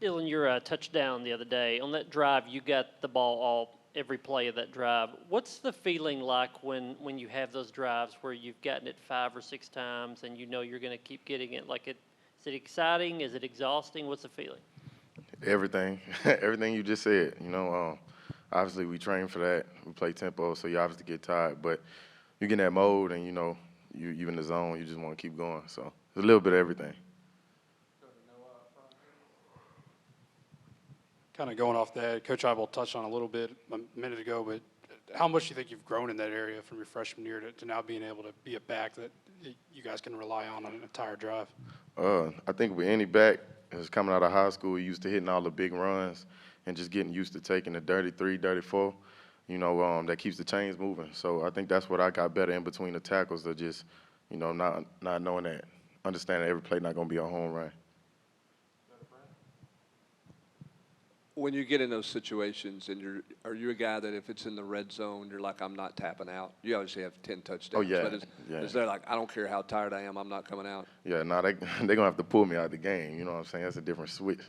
Dylan, your touchdown the other day, on that drive, you got the ball all every play of that drive. What's the feeling like when you have those drives where you've gotten it 5 or 6 times and you know you're going to keep getting it? Is it exciting? Is it exhausting? What's the feeling? Everything, everything you just said. Obviously we train for that. We play tempo, so you obviously get tired. But you get in that mode, and you in the zone. You just want to keep going. So it's a little bit of everything. Kind of going off that, Coach Eibel touched on a little bit a minute ago, but how much do you think you've grown in that area from your freshman year to now being able to be a back that you guys can rely on an entire drive? I think with any back that's coming out of high school, used to hitting all the big runs and just getting used to taking the dirty three, dirty four. That keeps the chains moving. So I think that's what I got better in between the tackles, of just, not knowing that, understanding every play not gonna be a home run. When you get in those situations, and are you a guy that if it's in the red zone, you're like, I'm not tapping out? You obviously have 10 touchdowns. Oh, yeah. But is there like, I don't care how tired I am, I'm not coming out? Yeah, no, they gonna have to pull me out of the game. You know what I'm saying? That's a different switch.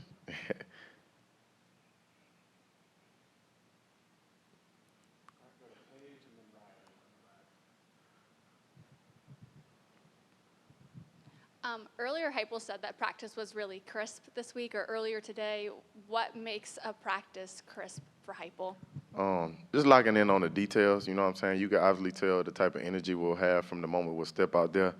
Earlier, Heupel said that practice was really crisp this week, or earlier today. What makes a practice crisp for Heupel? Just locking in on the details. You know what I'm saying? You can obviously tell the type of energy we'll have from the moment we'll step out there.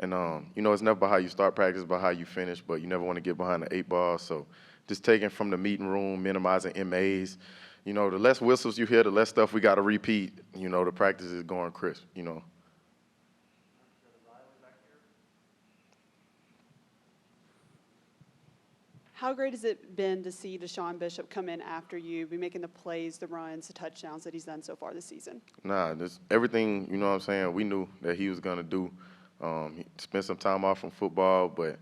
And, it's never about how you start practice, but how you finish, but you never want to get behind the 8 ball. So just taking from the meeting room, minimizing MAs. The less whistles you hear, the less stuff we got to repeat. The practice is going crisp, How great has it been to see Deshawn Bishop come in after you, be making the plays, the runs, the touchdowns that he's done so far this season? Nah, this everything, you know what I'm saying, we knew that he was going to do. He spent some time off from football, but,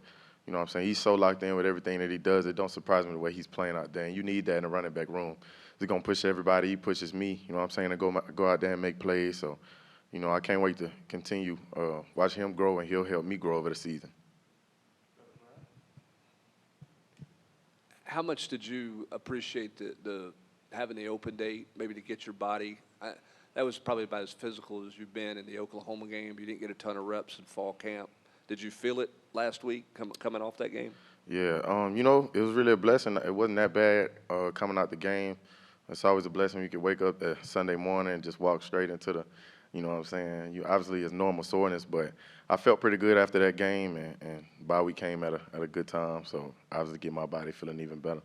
you know what I'm saying, he's so locked in with everything that he does. It don't surprise me the way he's playing out there. And you need that in the running back room. He's going to push everybody. He pushes me, you know what I'm saying, to go out there and make plays. So, I can't wait to continue watch him grow, and he'll help me grow over the season. How much did you appreciate the having the open date, maybe to get your body? That was probably about as physical as you've been in the Oklahoma game. You didn't get a ton of reps in fall camp. Did you feel it last week coming off that game? Yeah, it was really a blessing. It wasn't that bad coming out the game. It's always a blessing when you can wake up that Sunday morning and just walk straight into the, you know what I'm saying? You obviously it's normal soreness, but I felt pretty good after that game, and bye week came at a good time, so obviously get my body feeling even better.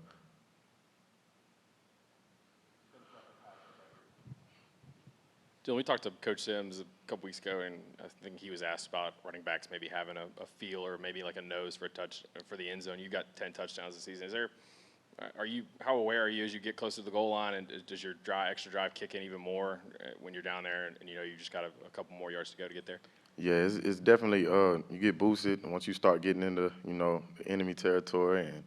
Dylan, we talked to Coach Sims a couple weeks ago, and I think he was asked about running backs maybe having a feel or maybe like a nose for a touch for the end zone. You got 10 touchdowns this season. How aware are you as you get closer to the goal line, and does your extra drive kick in even more when you're down there, and you just got a couple more yards to go to get there? Yeah, it's definitely you get boosted once you start getting into the enemy territory and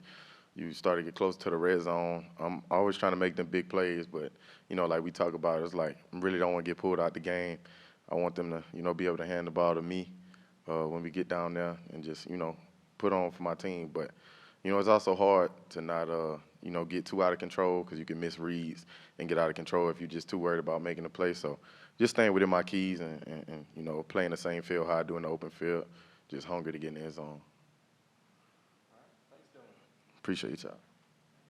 you start to get close to the red zone. I'm always trying to make them big plays, but like we talk about, it's like I really don't want to get pulled out the game. I want them to be able to hand the ball to me when we get down there and just put on for my team. But it's also hard to not get too out of control, because you can miss reads and get out of control if you're just too worried about making a play. So just staying within my keys and playing the same field how I do in the open field, just hungry to get in the end zone. All right, thanks, Dylan. Appreciate y'all.